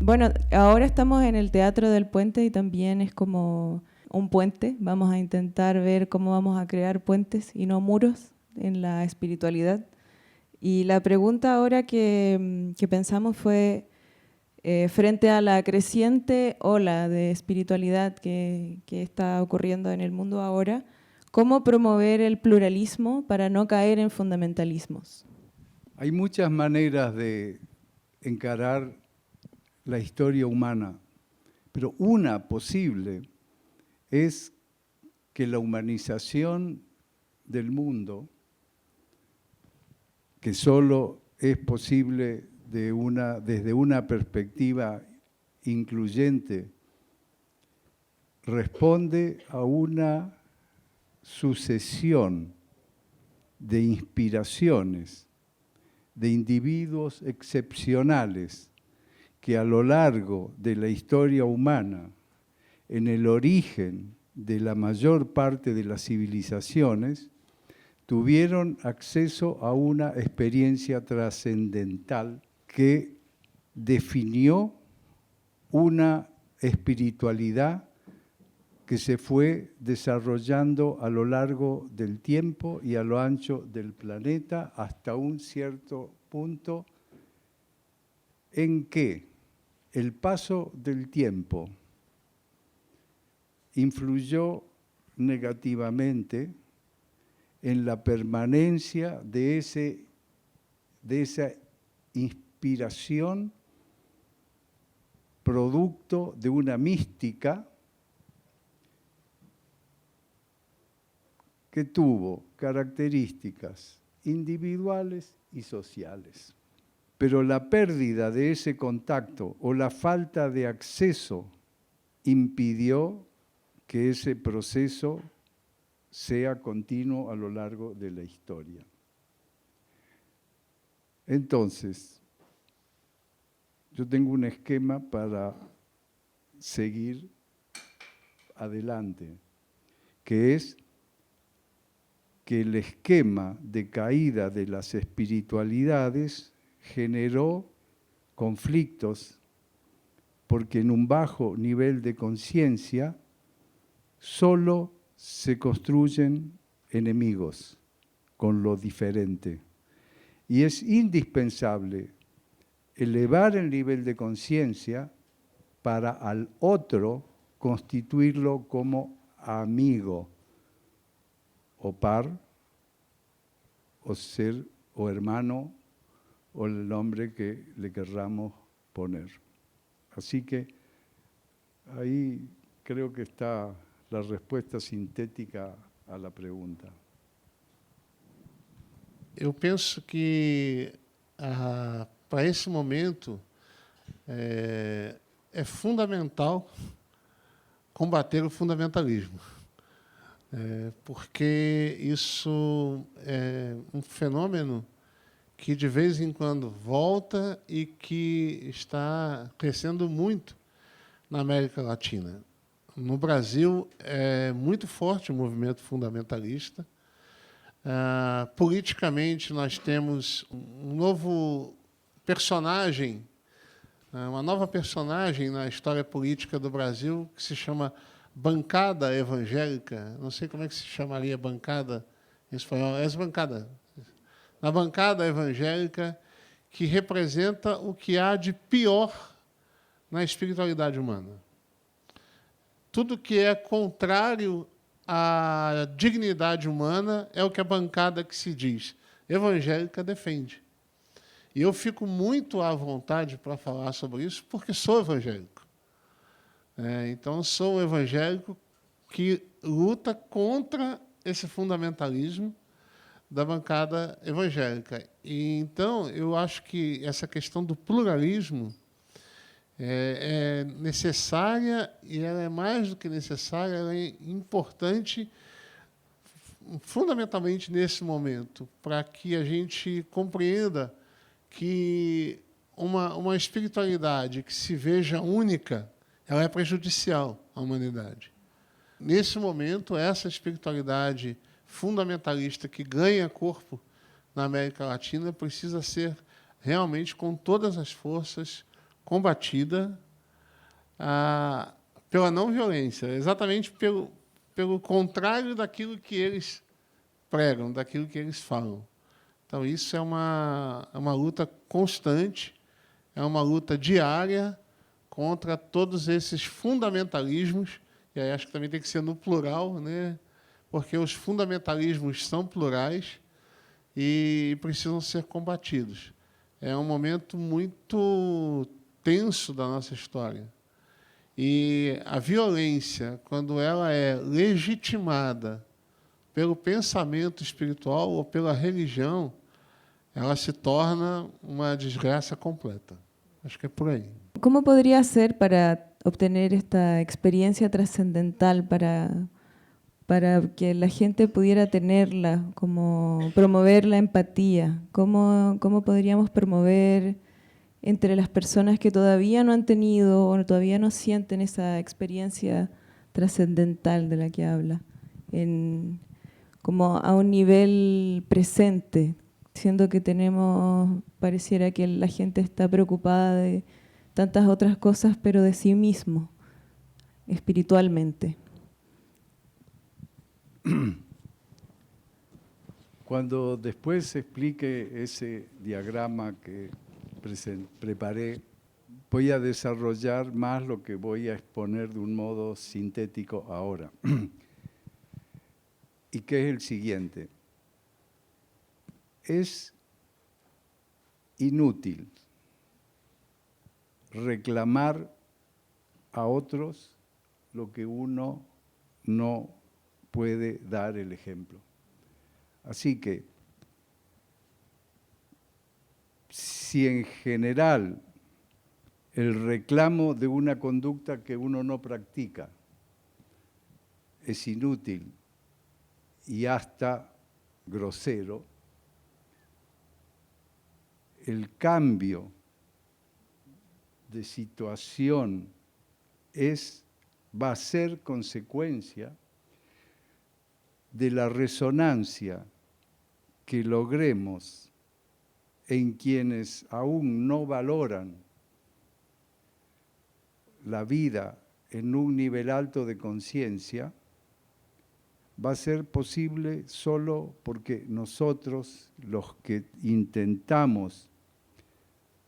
Bueno, ahora estamos en el Teatro del Puente y también es como un puente. Vamos a intentar ver cómo vamos a crear puentes y no muros en la espiritualidad. Y la pregunta ahora que pensamos fue, frente a la creciente ola de espiritualidad que está ocurriendo en el mundo ahora, ¿cómo promover el pluralismo para no caer en fundamentalismos? Hay muchas maneras de encarar la historia humana, pero una posible es que la humanización del mundo, que solo es posible desde una perspectiva incluyente, responde a una sucesión de inspiraciones, de individuos excepcionales que a lo largo de la historia humana, en el origen de la mayor parte de las civilizaciones, tuvieron acceso a una experiencia trascendental que definió una espiritualidad que se fue desarrollando a lo largo del tiempo y a lo ancho del planeta hasta un cierto punto en que el paso del tiempo influyó negativamente en la permanencia de esa inspiración producto de una mística que tuvo características individuales y sociales. Pero la pérdida de ese contacto o la falta de acceso impidió que ese proceso sea continuo a lo largo de la historia. Entonces, yo tengo un esquema para seguir adelante, que es que el esquema de caída de las espiritualidades generó conflictos porque en un bajo nivel de conciencia solo se construyen enemigos con lo diferente. Y es indispensable elevar el nivel de conciencia para al otro constituirlo como amigo o par o ser o hermano o el nombre que le querramos poner. Así que ahí creo que está la resposta sintética à la pergunta. Eu penso que, para esse momento, é fundamental combater o fundamentalismo, porque isso é um fenômeno que, de vez em quando, volta e que está crescendo muito na América Latina. No Brasil, é muito forte o movimento fundamentalista. Politicamente, nós temos um novo personagem, uma nova personagem na história política do Brasil, que se chama bancada evangélica. Não sei como é que se chamaria bancada em espanhol. É bancada. Na bancada evangélica, que representa o que há de pior na espiritualidade humana. Tudo que é contrário à dignidade humana é o que a bancada que se diz evangélica defende. E eu fico muito à vontade para falar sobre isso, porque sou evangélico. Então, sou um evangélico que luta contra esse fundamentalismo da bancada evangélica. E, então, eu acho que essa questão do pluralismo é necessária, e ela é mais do que necessária, ela é importante, fundamentalmente nesse momento, para que a gente compreenda que uma espiritualidade que se veja única, ela é prejudicial à humanidade. Nesse momento, essa espiritualidade fundamentalista que ganha corpo na América Latina precisa ser realmente, com todas as forças, combatida pela não violência, exatamente pelo contrário daquilo que eles pregam, daquilo que eles falam. Então, isso é uma luta constante, é uma luta diária contra todos esses fundamentalismos, e aí acho que também tem que ser no plural, né? Porque os fundamentalismos são plurais e precisam ser combatidos. É um momento muito tenso da nossa história. E a violência, quando ela é legitimada pelo pensamento espiritual ou pela religião, ela se torna uma desgraça completa. Acho que é por aí. ¿Cómo podría ser para obtener esta experiencia trascendental, para que la gente pudiera tenerla, como promover la empatía? ¿Cómo podríamos promover entre las personas que todavía no han tenido o todavía no sienten esa experiencia trascendental de la que habla, como a un nivel presente, siendo que pareciera que la gente está preocupada de tantas otras cosas, pero de sí mismo, espiritualmente? Cuando después explique ese diagrama que preparé, voy a desarrollar más lo que voy a exponer de un modo sintético ahora. Y que es el siguiente. Es inútil reclamar a otros lo que uno no puede dar el ejemplo. Así que, si en general el reclamo de una conducta que uno no practica es inútil y hasta grosero, el cambio de situación va a ser consecuencia de la resonancia que logremos en quienes aún no valoran la vida en un nivel alto de conciencia, va a ser posible solo porque nosotros, los que intentamos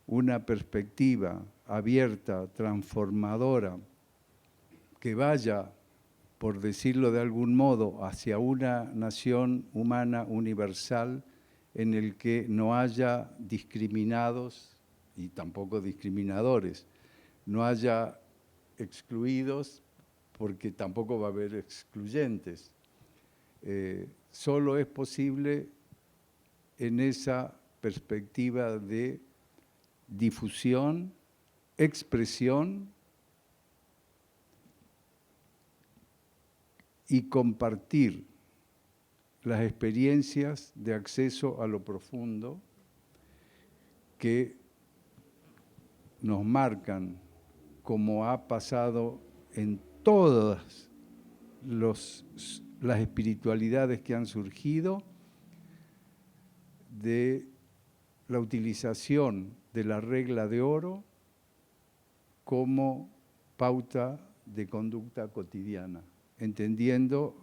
una perspectiva abierta, transformadora, que vaya, por decirlo de algún modo, hacia una nación humana universal en el que no haya discriminados y tampoco discriminadores, no haya excluidos porque tampoco va a haber excluyentes. Solo es posible en esa perspectiva de difusión, expresión y compartir las experiencias de acceso a lo profundo que nos marcan, como ha pasado en todas las espiritualidades que han surgido, de la utilización de la regla de oro como pauta de conducta cotidiana, entendiendo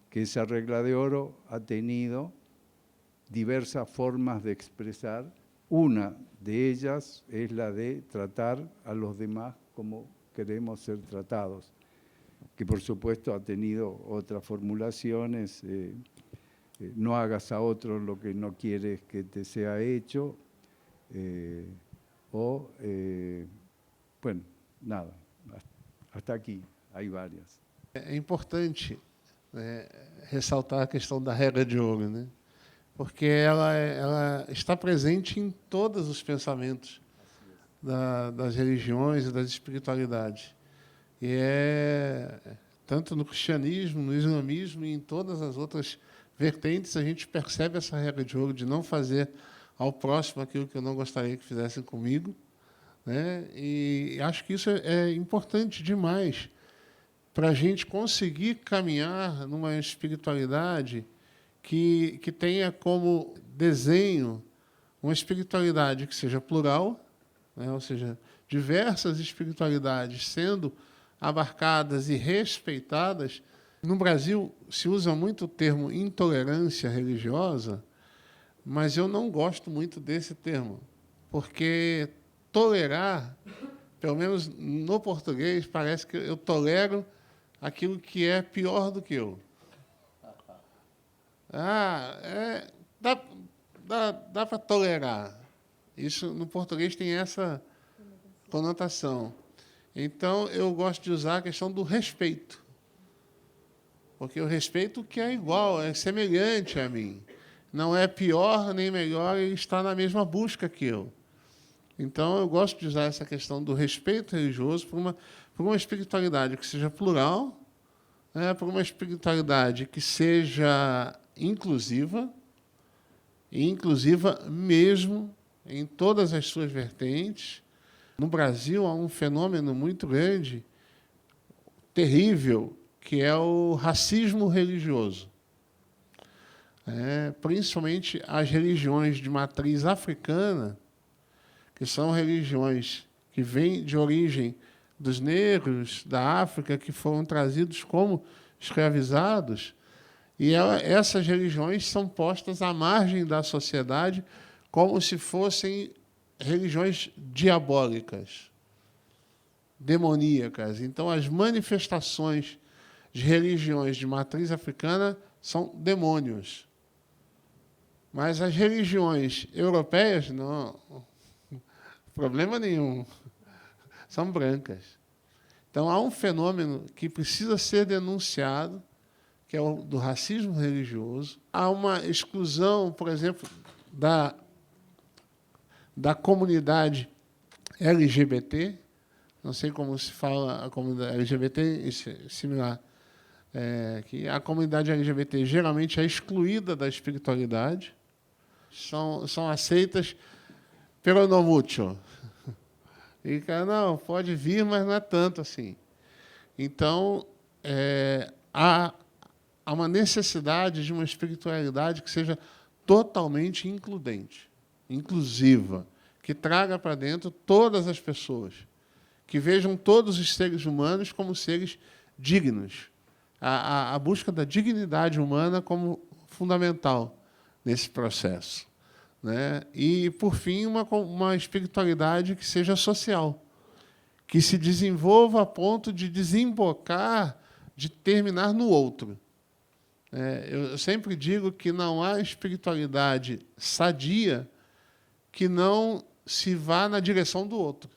que esa regla de oro ha tenido diversas formas de expresar. Una de ellas es la de tratar a los demás como queremos ser tratados, que por supuesto ha tenido otras formulaciones, no hagas a otros lo que no quieres que te sea hecho, bueno, nada, hasta aquí hay varias. É importante ressaltar a questão da regra de ouro, né? Porque ela está presente em todos os pensamentos das religiões e das espiritualidades. E tanto no cristianismo, no islamismo e em todas as outras vertentes, a gente percebe essa regra de ouro de não fazer ao próximo aquilo que eu não gostaria que fizessem comigo, né? E acho que isso é importante demais para a gente conseguir caminhar numa espiritualidade que tenha como desenho uma espiritualidade que seja plural, né? Ou seja, diversas espiritualidades sendo abarcadas e respeitadas. No Brasil se usa muito o termo intolerância religiosa, mas eu não gosto muito desse termo, porque tolerar, pelo menos no português, parece que eu tolero aquilo que é pior do que eu. Dá para tolerar. Isso no português tem essa conotação. Então, eu gosto de usar a questão do respeito. Porque eu respeito o que é igual, é semelhante a mim. Não é pior nem melhor, ele está na mesma busca que eu. Então, eu gosto de usar essa questão do respeito religioso por uma espiritualidade que seja plural, por uma espiritualidade que seja inclusiva, e inclusiva mesmo em todas as suas vertentes. No Brasil, há um fenômeno muito grande, terrível, que é o racismo religioso. Principalmente as religiões de matriz africana, que são religiões que vêm de origem dos negros da África, que foram trazidos como escravizados, e essas religiões são postas à margem da sociedade como se fossem religiões diabólicas, demoníacas. Então, as manifestações de religiões de matriz africana são demônios. Mas as religiões europeias, não, problema nenhum, são brancas. Então, há um fenômeno que precisa ser denunciado, que é o do racismo religioso. Há uma exclusão, por exemplo, da comunidade LGBT, não sei como se fala a comunidade LGBT, similar, que a comunidade LGBT geralmente é excluída da espiritualidade, são aceitas pelo no mucho. E, cara, não, pode vir, mas não é tanto assim. Então, há uma necessidade de uma espiritualidade que seja totalmente includente, inclusiva, que traga para dentro todas as pessoas, que vejam todos os seres humanos como seres dignos. A busca da dignidade humana como fundamental nesse processo. E, por fim, uma espiritualidade que seja social, que se desenvolva a ponto de desembocar, de terminar no outro. Eu sempre digo que não há espiritualidade sadia que não se vá na direção do outro.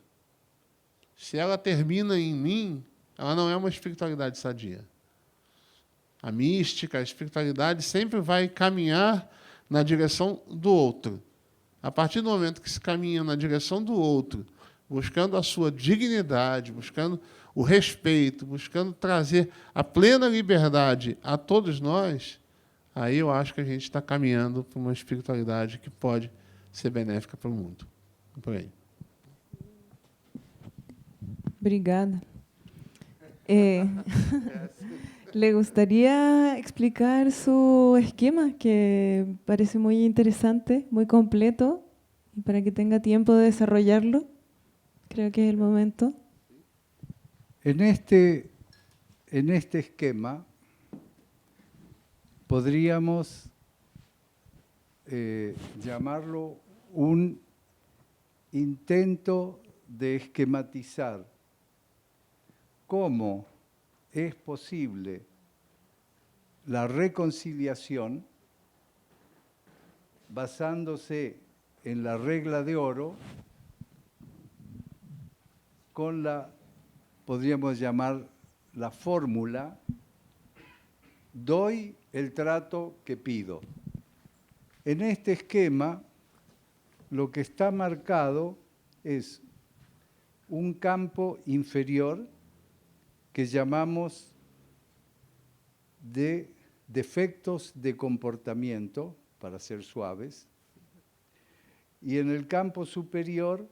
Se ela termina em mim, ela não é uma espiritualidade sadia. A mística, a espiritualidade sempre vai caminhar na direção do outro. A partir do momento que se caminha na direção do outro, buscando a sua dignidade, buscando o respeito, buscando trazer a plena liberdade a todos nós, aí eu acho que a gente está caminhando para uma espiritualidade que pode ser benéfica para o mundo. Por aí. Obrigada. ¿Le gustaría explicar su esquema, que parece muy interesante, muy completo, y para que tenga tiempo de desarrollarlo? Creo que es el momento. En este esquema podríamos llamarlo un intento de esquematizar cómo es posible la reconciliación basándose en la regla de oro con podríamos llamar la fórmula, doy el trato que pido. En este esquema, lo que está marcado es un campo inferior que llamamos de defectos de comportamiento, para ser suaves, y en el campo superior,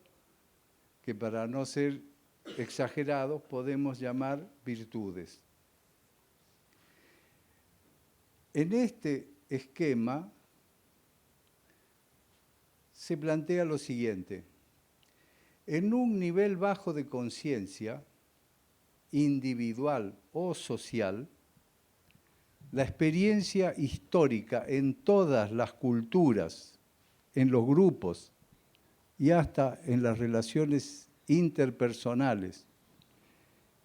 que para no ser exagerados podemos llamar virtudes. En este esquema se plantea lo siguiente: En un nivel bajo de conciencia, individual o social, la experiencia histórica en todas las culturas, en los grupos y hasta en las relaciones interpersonales,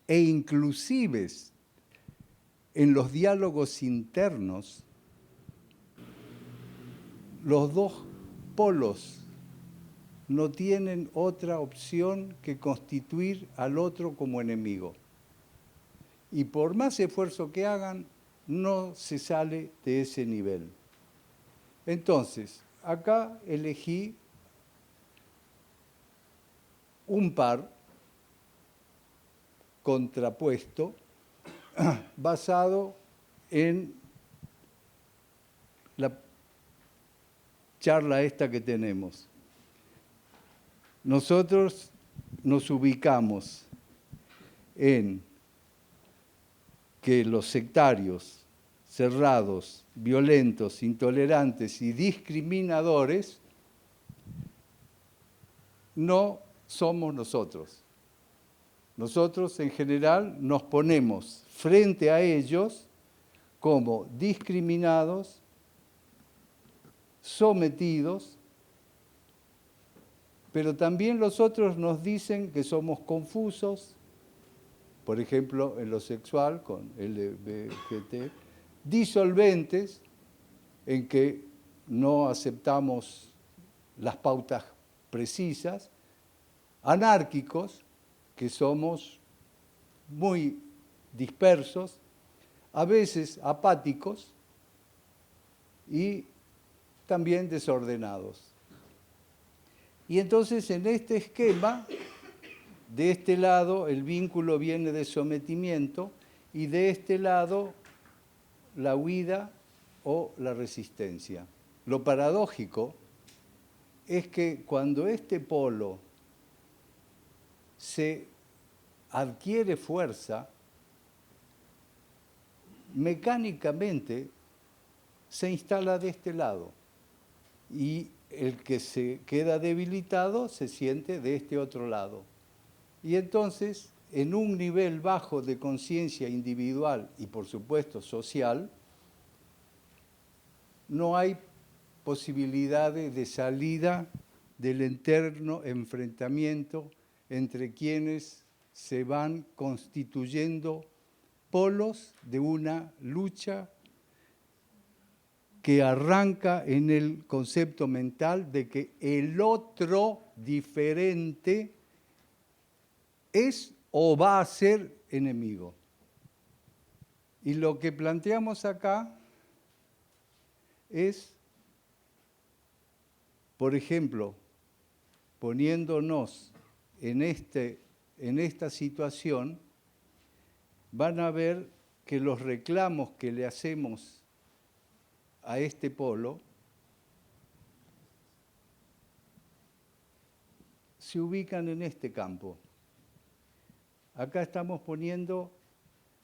e inclusive en los diálogos internos, los dos polos no tienen otra opción que constituir al otro como enemigo. Y por más esfuerzo que hagan, no se sale de ese nivel. Entonces, acá elegí un par contrapuesto basado en la charla esta que tenemos. Nosotros nos ubicamos en que los sectarios, cerrados, violentos, intolerantes y discriminadores no somos nosotros. Nosotros en general nos ponemos frente a ellos como discriminados, sometidos, pero también los otros nos dicen que somos confusos, por ejemplo, en lo sexual, con LGBT, disolventes, en que no aceptamos las pautas precisas, anárquicos, que somos muy dispersos, a veces apáticos y también desordenados. Y entonces en este esquema, de este lado el vínculo viene de sometimiento y de este lado la huida o la resistencia. Lo paradójico es que cuando este polo se adquiere fuerza, mecánicamente se instala de este lado y el que se queda debilitado se siente de este otro lado. Y entonces, en un nivel bajo de conciencia individual y por supuesto social, no hay posibilidades de salida del eterno enfrentamiento entre quienes se van constituyendo polos de una lucha que arranca en el concepto mental de que el otro diferente es o va a ser enemigo. Y lo que planteamos acá es, por ejemplo, poniéndonos en esta situación, van a ver que los reclamos que le hacemos a este polo se ubican en este campo. Acá estamos poniendo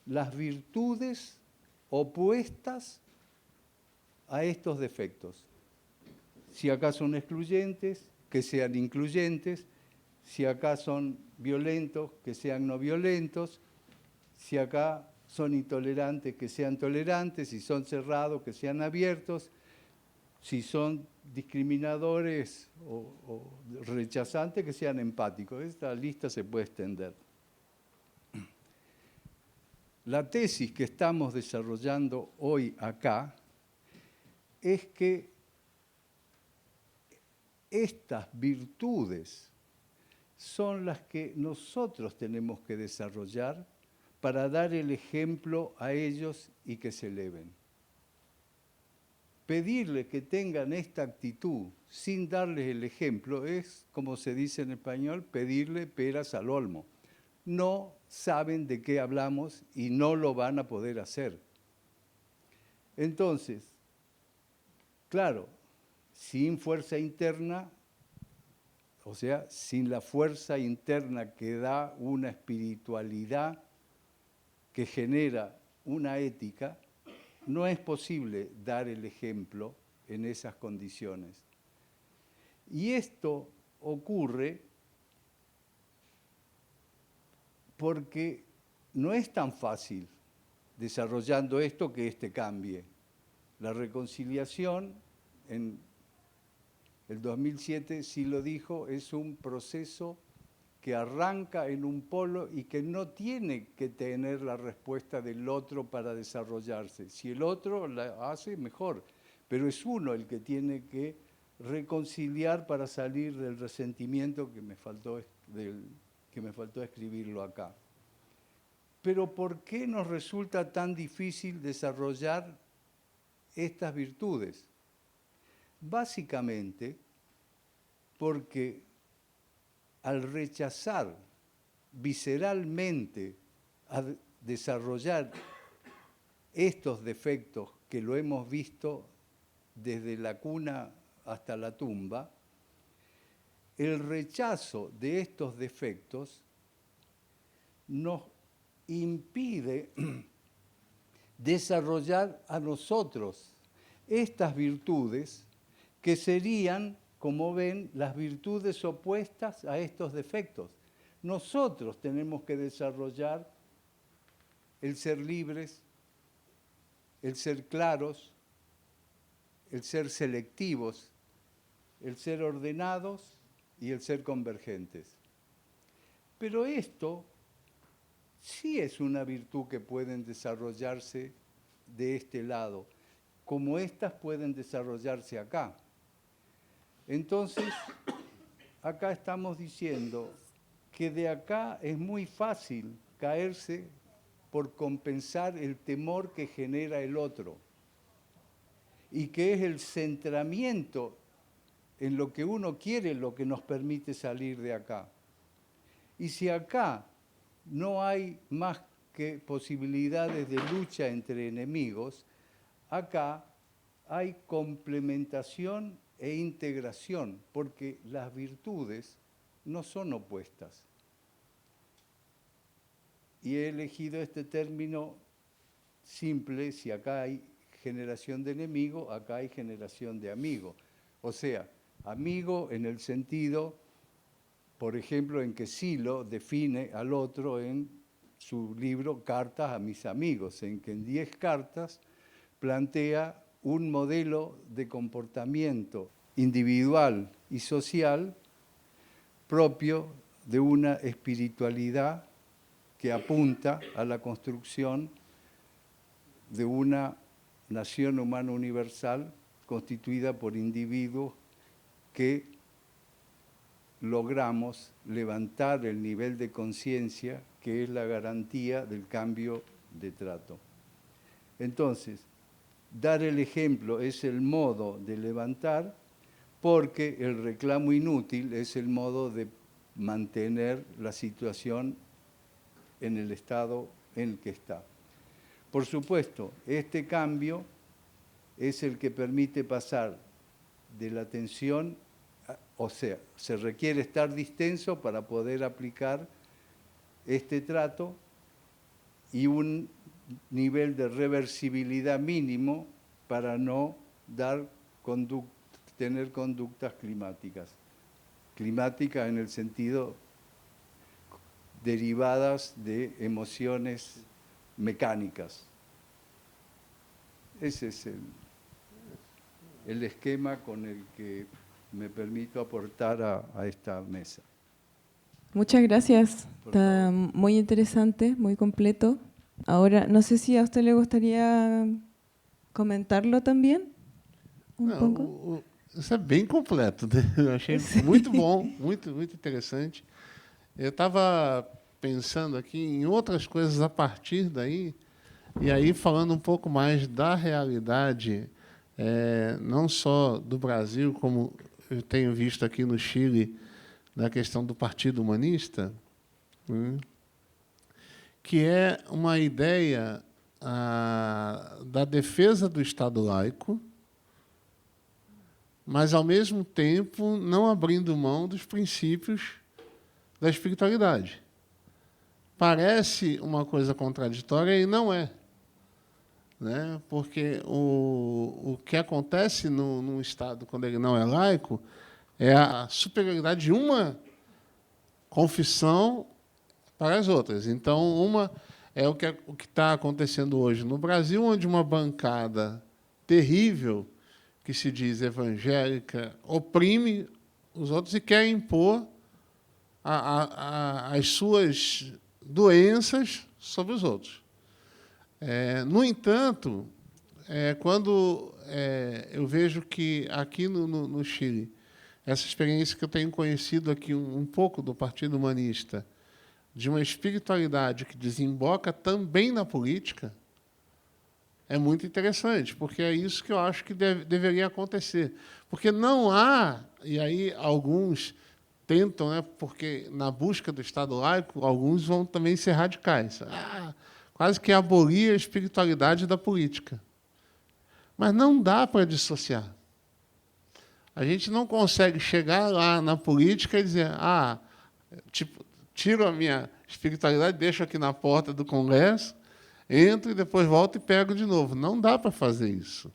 las virtudes opuestas a estos defectos. Si acá son excluyentes, que sean incluyentes. Si acá son violentos, que sean no violentos. Si acá son intolerantes, que sean tolerantes. Si son cerrados, que sean abiertos. Si son discriminadores o rechazantes, que sean empáticos. Esta lista se puede extender. La tesis que estamos desarrollando hoy acá es que estas virtudes son las que nosotros tenemos que desarrollar para dar el ejemplo a ellos y que se eleven. Pedirles que tengan esta actitud sin darles el ejemplo es, como se dice en español, pedirle peras al olmo. No saben de qué hablamos y no lo van a poder hacer. Entonces, claro, sin fuerza interna, o sea, sin la fuerza interna que da una espiritualidad que genera una ética, no es posible dar el ejemplo en esas condiciones. Y esto ocurre porque no es tan fácil desarrollando esto que este cambie. La reconciliación, en el 2007 sí lo dijo, es un proceso que arranca en un polo y que no tiene que tener la respuesta del otro para desarrollarse. Si el otro la hace, mejor, pero es uno el que tiene que reconciliar para salir del resentimiento que me faltó escribirlo acá. Pero ¿por qué nos resulta tan difícil desarrollar estas virtudes? Básicamente porque al rechazar visceralmente a desarrollar estos defectos que lo hemos visto desde la cuna hasta la tumba, el rechazo de estos defectos nos impide desarrollar a nosotros estas virtudes que serían, como ven, las virtudes opuestas a estos defectos. Nosotros tenemos que desarrollar el ser libres, el ser claros, el ser selectivos, el ser ordenados y el ser convergentes. Pero esto sí es una virtud que pueden desarrollarse de este lado, como estas pueden desarrollarse acá. Entonces, acá estamos diciendo que de acá es muy fácil caerse por compensar el temor que genera el otro y que es el centramiento en lo que uno quiere lo que nos permite salir de acá. Y si acá no hay más que posibilidades de lucha entre enemigos, acá hay complementación e integración, porque las virtudes no son opuestas. Y he elegido este término simple: si acá hay generación de enemigo, acá hay generación de amigo. O sea, amigo en el sentido, por ejemplo, en que Silo define al otro en su libro Cartas a mis amigos, en que en 10 cartas plantea un modelo de comportamiento individual y social propio de una espiritualidad que apunta a la construcción de una nación humana universal constituida por individuos que logramos levantar el nivel de conciencia que es la garantía del cambio de trato. Entonces, dar el ejemplo es el modo de levantar, porque el reclamo inútil es el modo de mantener la situación en el estado en el que está. Por supuesto, este cambio es el que permite pasar de la tensión, o sea, se requiere estar distenso para poder aplicar este trato y un nivel de reversibilidad mínimo para no tener conductas climáticas. Climáticas en el sentido derivadas de emociones mecánicas. Ese es el esquema con el que me permito aportar a esta mesa. Muchas gracias. Está muy interesante, muy completo. Ahora, no sé si a usted le gustaría comentarlo também? Pouco? Isso é bem completo, né? Eu achei muito bom, muito interessante. Eu estava pensando aqui em outras coisas a partir daí, e aí falando um pouco mais da realidade, não só do Brasil, como eu tenho visto aqui no Chile, na questão do Partido Humanista, que é uma ideia da defesa do Estado laico, mas, ao mesmo tempo, não abrindo mão dos princípios da espiritualidade. Parece uma coisa contraditória e não é, né? Porque o que acontece num Estado, quando ele não é laico, é a superioridade de uma confissão para as outras. Então, uma é o que está acontecendo hoje no Brasil, onde uma bancada terrível, que se diz evangélica, oprime os outros e quer impor as suas doenças sobre os outros. No entanto, quando eu vejo que aqui no Chile, essa experiência que eu tenho conhecido aqui um pouco do Partido Humanista, de uma espiritualidade que desemboca também na política, é muito interessante, porque é isso que eu acho que deveria acontecer. Porque não há, e aí alguns tentam, porque na busca do Estado laico, alguns vão também ser radicais. Quase que abolir a espiritualidade da política. Mas não dá para dissociar. A gente não consegue chegar lá na política e dizer, tiro a minha espiritualidade, deixo aqui na porta do Congresso, entro e depois volto e pego de novo. Não dá para fazer isso.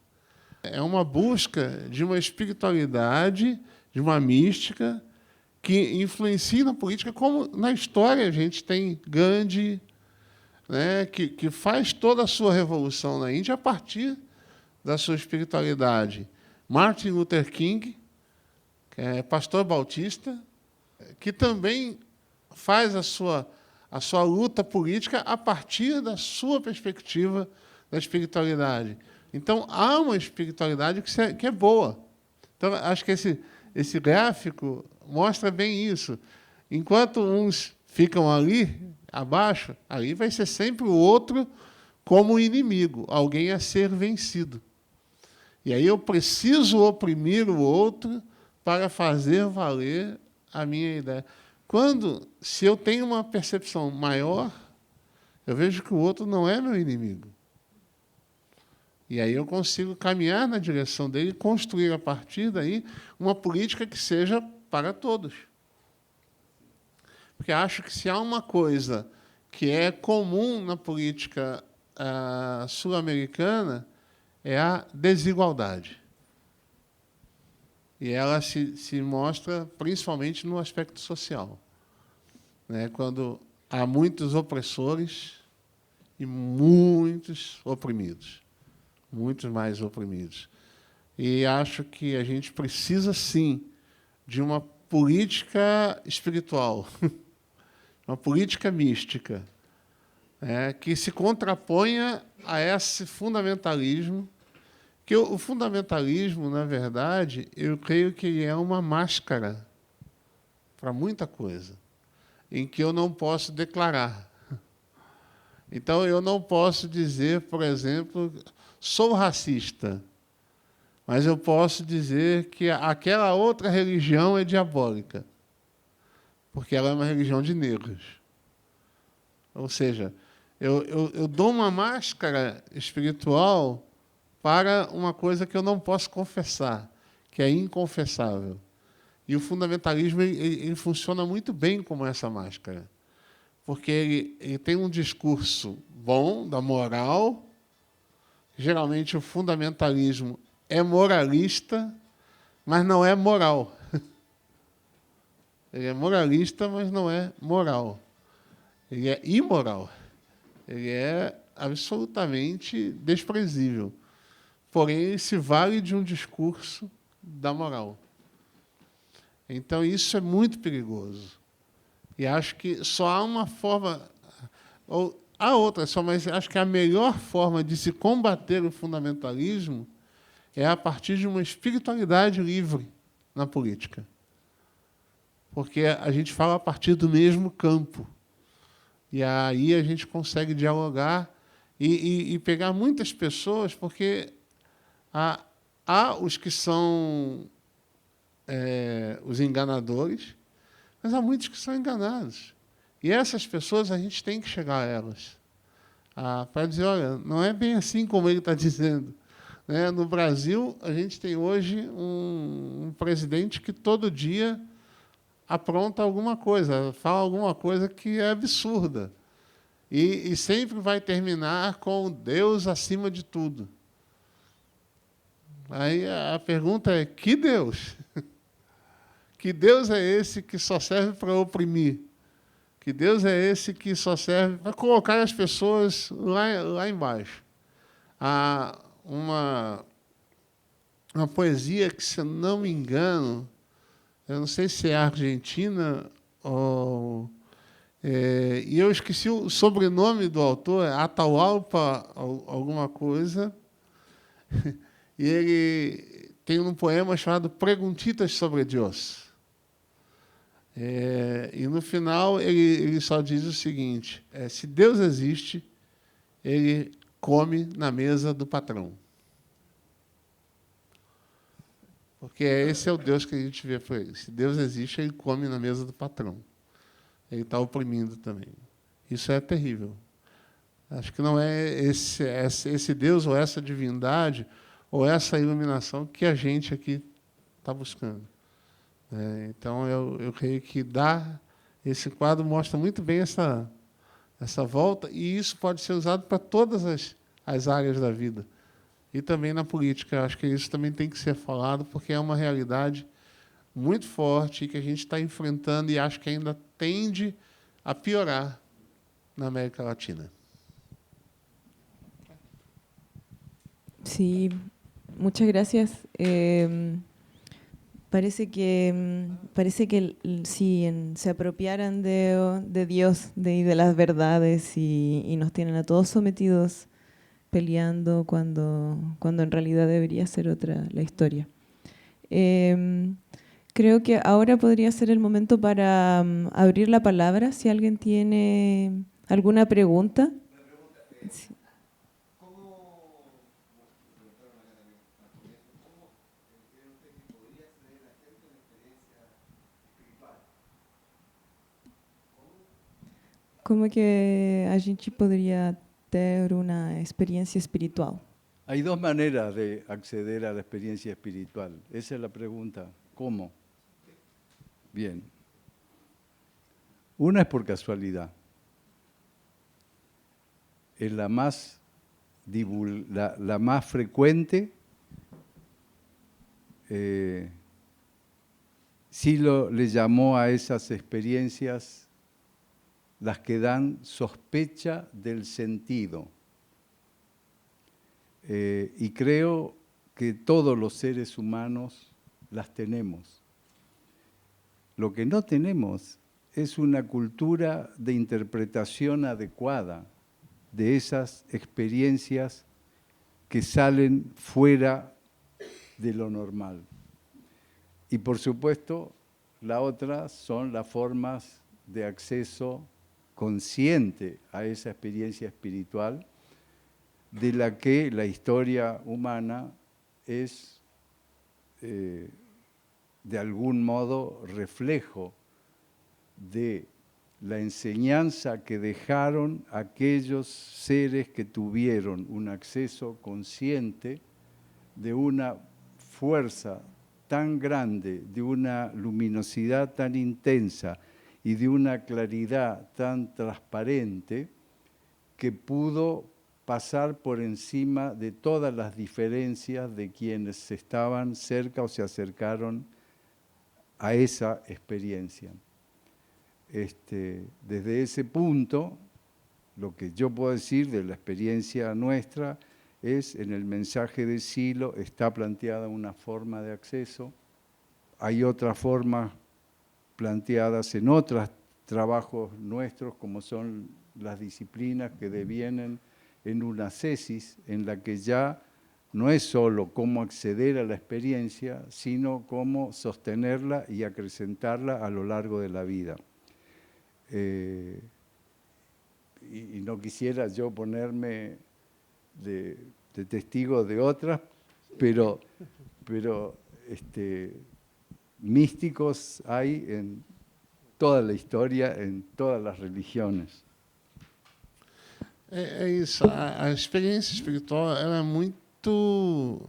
É uma busca de uma espiritualidade, de uma mística, que influencia na política, como na história a gente tem Gandhi, que faz toda a sua revolução na Índia a partir da sua espiritualidade. Martin Luther King, que é pastor bautista, que também faz a sua luta política a partir da sua perspectiva da espiritualidade. Então, há uma espiritualidade que é boa. Então, acho que esse gráfico mostra bem isso. Enquanto uns ficam ali, abaixo, ali vai ser sempre o outro como inimigo, alguém a ser vencido. E aí eu preciso oprimir o outro para fazer valer a minha ideia. Se eu tenho uma percepção maior, eu vejo que o outro não é meu inimigo. E aí eu consigo caminhar na direção dele e construir, a partir daí, uma política que seja para todos. Porque acho que se há uma coisa que é comum na política sul-americana, é a desigualdade. E ela se mostra principalmente no aspecto social. Quando há muitos opressores e muitos oprimidos. Muitos mais oprimidos. E acho que a gente precisa, sim, de uma política espiritual, uma política mística, que se contraponha a esse fundamentalismo, que o fundamentalismo, na verdade, eu creio que ele é uma máscara para muita coisa, em que eu não posso declarar. Então, eu não posso dizer, por exemplo, sou racista, mas eu posso dizer que aquela outra religião é diabólica, porque ela é uma religião de negros. Ou seja, eu dou uma máscara espiritual para uma coisa que eu não posso confessar, que é inconfessável. E o fundamentalismo ele funciona muito bem como essa máscara, porque ele tem um discurso bom, da moral. Geralmente, o fundamentalismo é moralista, mas não é moral. Ele é moralista, mas não é moral. Ele é imoral. Ele é absolutamente desprezível. Porém, ele se vale de um discurso da moral. Então, isso é muito perigoso. E acho que só há uma forma... Há outras, mas acho que a melhor forma de se combater o fundamentalismo é a partir de uma espiritualidade livre na política. Porque a gente fala a partir do mesmo campo. E aí a gente consegue dialogar e pegar muitas pessoas, porque há os que são os enganadores, mas há muitos que são enganados. E essas pessoas, a gente tem que chegar a elas, para dizer, olha, não é bem assim como ele está dizendo. No Brasil, a gente tem hoje um presidente que todo dia apronta alguma coisa, fala alguma coisa que é absurda. E sempre vai terminar com Deus acima de tudo. Aí a pergunta é, que Deus? Que Deus é esse que só serve para oprimir? Que Deus é esse que só serve para colocar as pessoas lá embaixo. Há uma poesia que, se eu não me engano, eu não sei se é argentina ou... e eu esqueci o sobrenome do autor, é Atahualpa alguma coisa, e ele tem um poema chamado Preguntitas sobre Deus. E, no final, ele só diz o seguinte, se Deus existe, ele come na mesa do patrão. Porque esse é o Deus que a gente vê por ele. Se Deus existe, ele come na mesa do patrão. Ele está oprimindo também. Isso é terrível. Acho que não é esse Deus ou essa divindade ou essa iluminação que a gente aqui está buscando. Então, eu creio que esse quadro mostra muito bem essa volta, e isso pode ser usado para todas as áreas da vida. E também na política. Acho que isso também tem que ser falado, porque é uma realidade muito forte que a gente está enfrentando e acho que ainda tende a piorar na América Latina. Sí, muchas gracias. Parece que si se apropiaran de Dios y de las verdades y nos tienen a todos sometidos peleando cuando en realidad debería ser otra la historia. Creo que ahora podría ser el momento para abrir la palabra, si alguien tiene alguna pregunta. Sí. Como que a gente poderia ter uma experiência espiritual? Hay dos maneras de acceder a la experiencia espiritual. Esa es la pregunta. ¿Cómo? Bien. Una es por casualidad. Es la más frecuente. Silo le llamó a esas experiencias las que dan sospecha del sentido. Y creo que todos los seres humanos las tenemos. Lo que no tenemos es una cultura de interpretación adecuada de esas experiencias que salen fuera de lo normal. Y por supuesto, la otra son las formas de acceso consciente a esa experiencia espiritual, de la que la historia humana es de algún modo reflejo de la enseñanza que dejaron aquellos seres que tuvieron un acceso consciente de una fuerza tan grande, de una luminosidad tan intensa y de una claridad tan transparente que pudo pasar por encima de todas las diferencias de quienes estaban cerca o se acercaron a esa experiencia. Desde ese punto, lo que yo puedo decir de la experiencia nuestra es, en el mensaje de Silo está planteada una forma de acceso, hay otras formas planteadas en otros trabajos nuestros, como son las disciplinas que devienen en una ascesis, en la que ya no es solo cómo acceder a la experiencia, sino cómo sostenerla y acrecentarla a lo largo de la vida. Y no quisiera yo ponerme de testigo de otras, pero místicos hay en toda la historia, en todas las religiones. É isso, a experiência espiritual ela é muito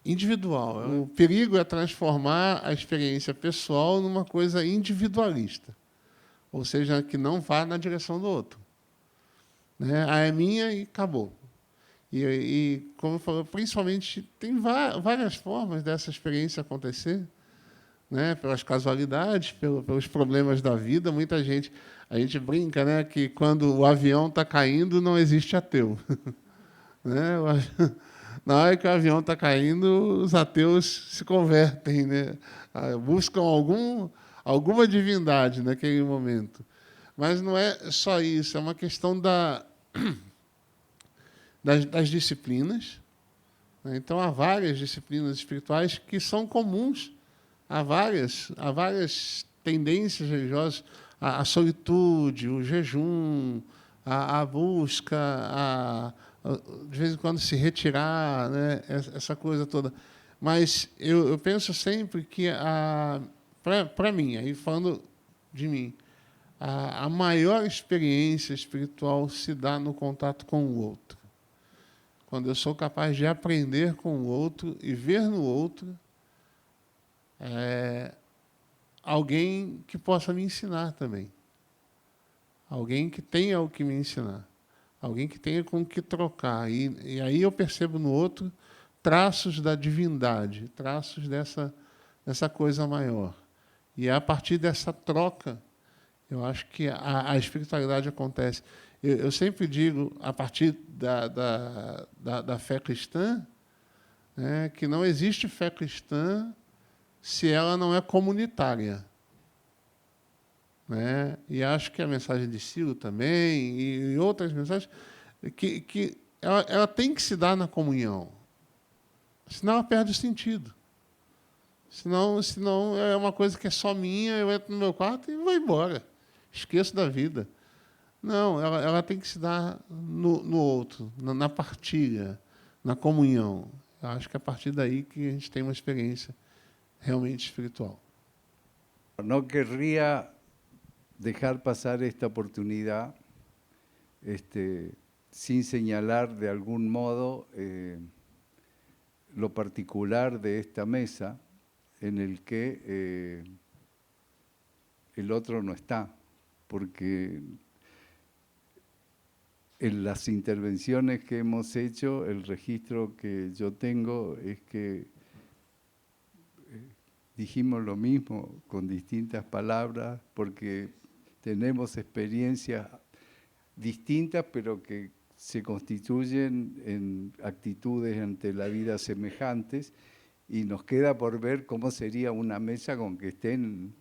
individual. O perigo é transformar a experiência pessoal numa coisa individualista, ou seja, que não vá na direção do outro. É minha e acabou. E como eu falei, principalmente, tem várias formas dessa experiência acontecer, pelas casualidades, pelos problemas da vida. Muita gente... A gente brinca, né, que quando o avião está caindo, não existe ateu. Né? Na hora que o avião está caindo, os ateus se convertem, né? Buscam alguma divindade naquele momento. Mas não é só isso, é uma questão das disciplinas. Né? Então, há várias disciplinas espirituais que são comuns a várias tendências religiosas, a solitude, o jejum, a busca, de vez em quando se retirar, né? Essa coisa toda. Mas eu penso sempre que, para mim, aí falando de mim, a maior experiência espiritual se dá no contato com o outro. Quando eu sou capaz de aprender com o outro e ver no outro alguém que possa me ensinar também. Alguém que tenha o que me ensinar. Alguém que tenha com o que trocar. E aí eu percebo no outro traços da divindade, traços dessa coisa maior. E é a partir dessa troca, eu acho que a espiritualidade acontece. Eu sempre digo, a partir da fé cristã, né, que não existe fé cristã se ela não é comunitária. Né? E acho que a mensagem de Ciro também, e outras mensagens, que ela tem que se dar na comunhão. Senão ela perde o sentido. Senão é uma coisa que é só minha, eu entro no meu quarto e vou embora. Esqueço da vida. Não, ela tem que se dar no outro, na partilha, na comunhão. Eu acho que é a partir daí que a gente tem uma experiência realmente espiritual. No querría dejar pasar esta oportunidad sin señalar de algún modo lo particular de esta mesa en el que el otro no está, porque en las intervenciones que hemos hecho, el registro que yo tengo es que dijimos lo mismo con distintas palabras, porque tenemos experiencias distintas, pero que se constituyen en actitudes ante la vida semejantes, y nos queda por ver cómo sería una mesa con que estén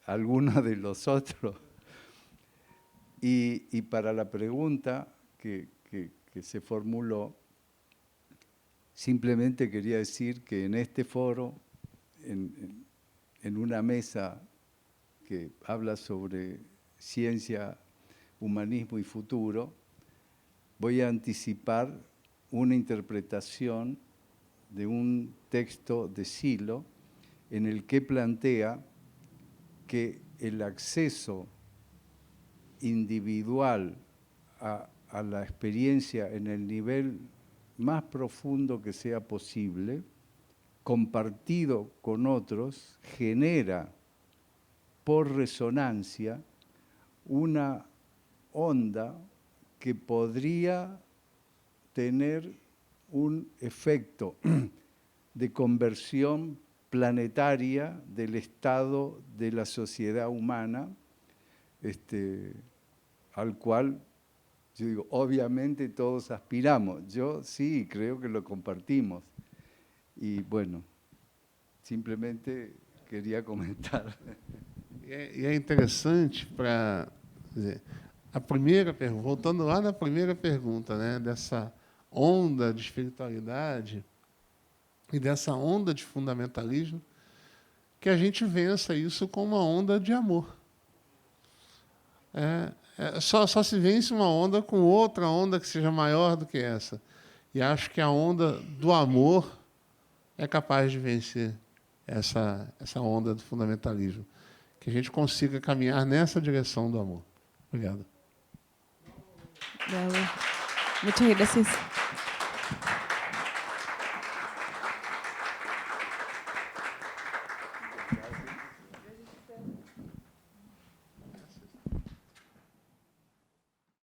algunos de los otros. Y para la pregunta que se formuló, simplemente quería decir que en este foro, en una mesa que habla sobre ciencia, humanismo y futuro, voy a anticipar una interpretación de un texto de Silo en el que plantea que el acceso individual a la experiencia en el nivel más profundo que sea posible, compartido con otros, genera por resonancia una onda que podría tener un efecto de conversión planetaria del estado de la sociedad humana, al cual, yo digo, obviamente todos aspiramos. Yo sí creo que lo compartimos. Y bueno, simplemente queria comentar. E é interessante para dizer, a primeira pergunta, voltando lá na primeira pergunta, né, dessa onda de espiritualidade e dessa onda de fundamentalismo, que a gente vença isso com uma onda de amor. Só se vence uma onda com outra onda que seja maior do que essa. E acho que a onda do amor é capaz de vencer essa onda do fundamentalismo. Que a gente consiga caminhar nessa direção do amor. Obrigado. Muchas gracias.